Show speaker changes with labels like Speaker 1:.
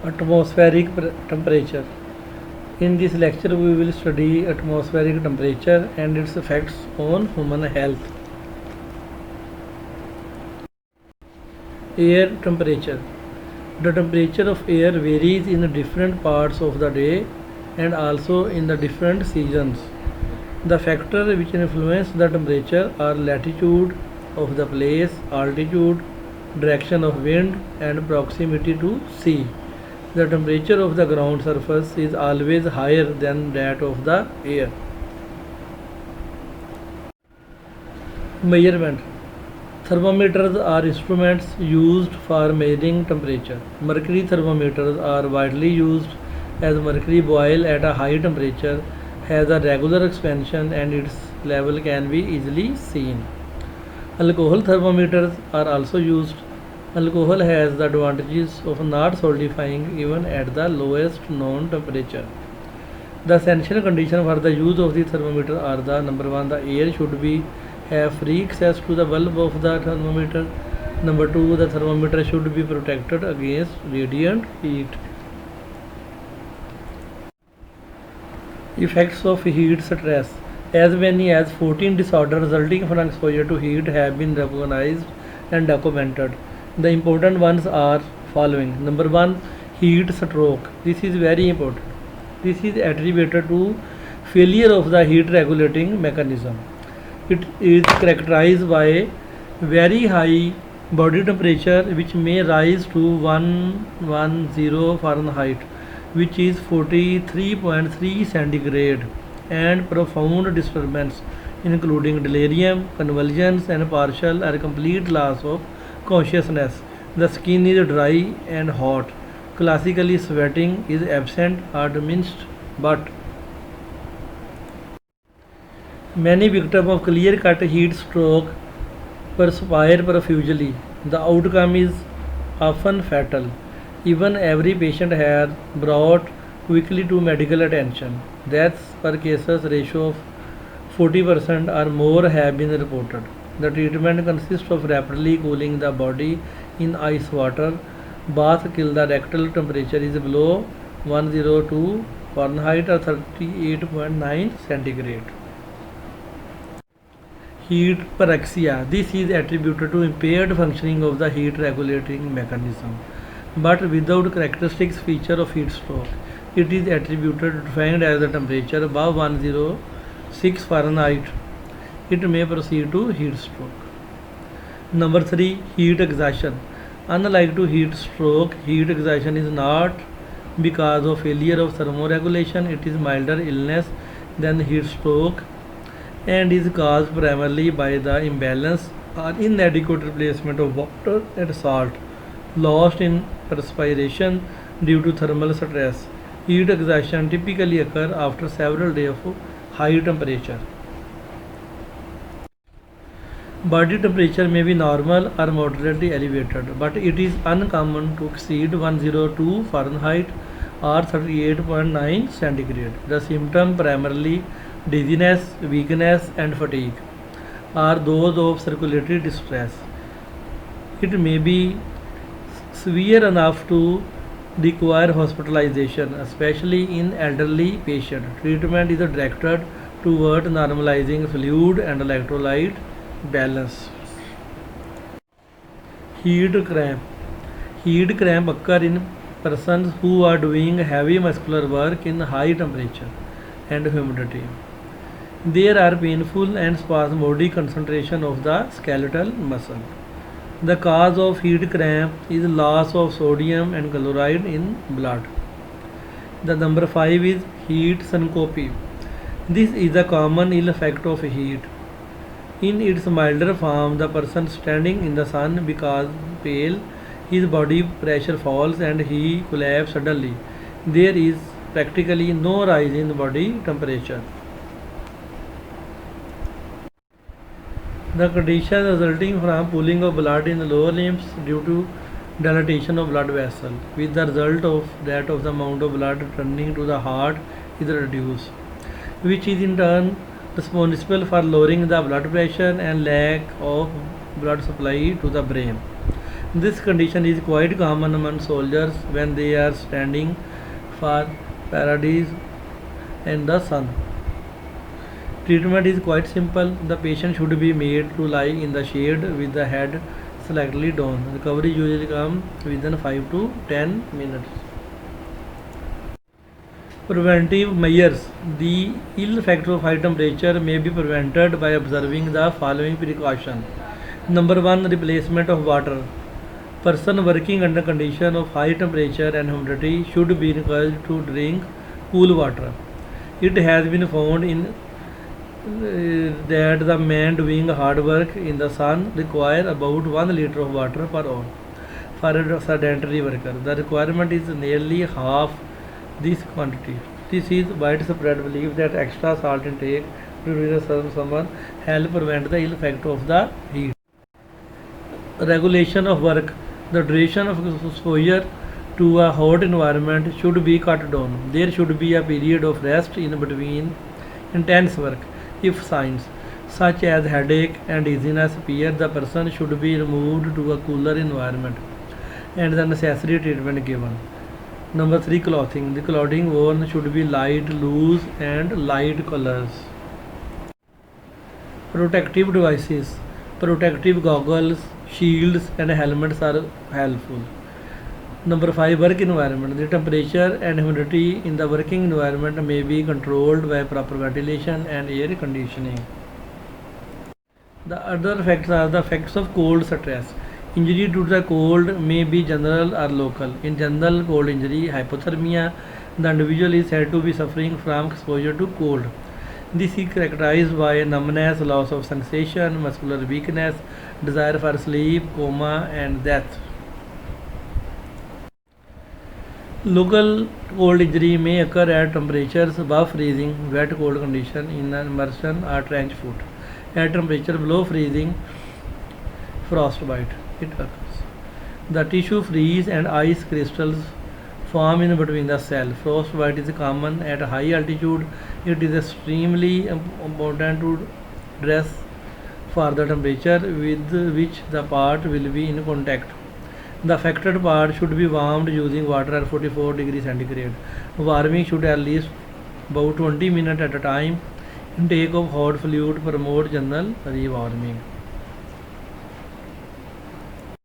Speaker 1: Temperature. In this lecture we will study atmospheric temperature and its effects on human health. Air temperature. The temperature of air varies in different parts of the day and also in the different seasons. The factors which influence the temperature are latitude of the place, altitude, direction of wind, and proximity to sea. The temperature of the ground surface is always higher than that of the air. Measurement. Thermometers are instruments used for measuring temperature. Mercury thermometers are widely used as mercury boil at a high temperature has a regular expansion and its level can be easily seen. Alcohol thermometers are also used. Alcohol has the advantages of not solidifying even at the lowest known temperature. The essential condition for the use of the thermometer are the number one, the air should be have free access to the bulb of the thermometer. Number two, the thermometer should be protected against radiant heat. Effects of heat stress. As many as 14 disorders resulting from exposure to heat have been recognized and documented. The important ones are following. Number one, heat stroke. This is very important. This is attributed to failure of the heat regulating mechanism. It is characterized by very high body temperature which may rise to 110 Fahrenheit, which is 43.3 centigrade, and profound disturbance including delirium, convulsions, and partial or complete loss of consciousness. The skin is dry and hot. Classically, sweating is absent or diminished, but many victims of clear-cut heat stroke perspire profusely. The outcome is often fatal. Even every patient has brought quickly to medical attention. Deaths per cases ratio of 40% or more have been reported. The treatment consists of rapidly cooling the body in ice water. Bath till the rectal temperature is below 102 Fahrenheit or 38.9 centigrade. Heat pyrexia. This is attributed to impaired functioning of the heat regulating mechanism, but without characteristic feature of heat stroke. It is attributed defined as the temperature above 106 Fahrenheit. It may proceed to heat stroke. Number 3, heat exhaustion. Unlike to heat stroke, heat exhaustion is not because of failure of thermoregulation. It is milder illness than heat stroke and is caused primarily by the imbalance or inadequate replacement of water and salt lost in perspiration due to thermal stress. Heat exhaustion typically occur after several days of high temperature. Body temperature may be normal or moderately elevated, but it is uncommon to exceed 102 Fahrenheit or 38.9 centigrade. The symptoms, primarily dizziness, weakness, and fatigue, are those of circulatory distress. It may be severe enough to require hospitalization, especially in elderly patients. Treatment is directed toward normalizing fluid and electrolyte balance. Heat cramp. Heat cramp occur in persons who are doing heavy muscular work in high temperature and humidity. There are painful and spasmodic concentration of the skeletal muscle. The cause of heat cramp is loss of sodium and chloride in blood. The number 5 is heat syncope. This is a common ill effect of heat. In its milder form, the person standing in the sun becomes pale, his body pressure falls and he collapses suddenly. There is practically no rise in body temperature. The condition resulting from pooling of blood in the lower limbs due to dilatation of blood vessel, with the result of that of the amount of blood returning to the heart is reduced, which is in turn responsible for lowering the blood pressure and lack of blood supply to the brain. This condition is quite common among soldiers when they are standing for parades in the sun. Treatment is quite simple. The patient should be made to lie in the shade with the head slightly down. Recovery usually comes within 5 to 10 minutes. Preventive measures. The ill effect of high temperature may be prevented by observing the following precaution. Number 1. Replacement of water. Person working under condition of high temperature and humidity should be encouraged to drink cool water. It has been found in that the men doing hard work in the sun require about 1 liter of water per hour. For a sedentary worker, the requirement is nearly half this quantity. This is widespread belief that extra salt intake during the summer help prevent the ill effect of the heat. Regulation of work. The duration of exposure to a hot environment should be cut down. There should be a period of rest in between intense work. If signs such as headache and dizziness appear, the person should be removed to a cooler environment and the necessary treatment given. Number 3. Clothing. The clothing worn should be light, loose and light colors. Protective devices. Protective goggles, shields and helmets are helpful. Number 5. Work environment. The temperature and humidity in the working environment may be controlled by proper ventilation and air conditioning. The other effects are the effects of cold stress. Injury due to the cold may be general or local. In general cold injury, hypothermia, the individual is said to be suffering from exposure to cold. This is characterized by numbness, loss of sensation, muscular weakness, desire for sleep, coma and death. Local cold injury may occur at temperatures above freezing, wet cold condition in immersion or trench foot. At temperature below freezing, frostbite, it occurs. The tissue freeze and ice crystals form in between the cell. Frostbite is common at high altitude. It is extremely important to dress for the temperature with which the part will be in contact. The affected part should be warmed using water at 44 degrees centigrade. Warming should at least about 20 minutes at a time. Intake of hot fluid promote general rewarming.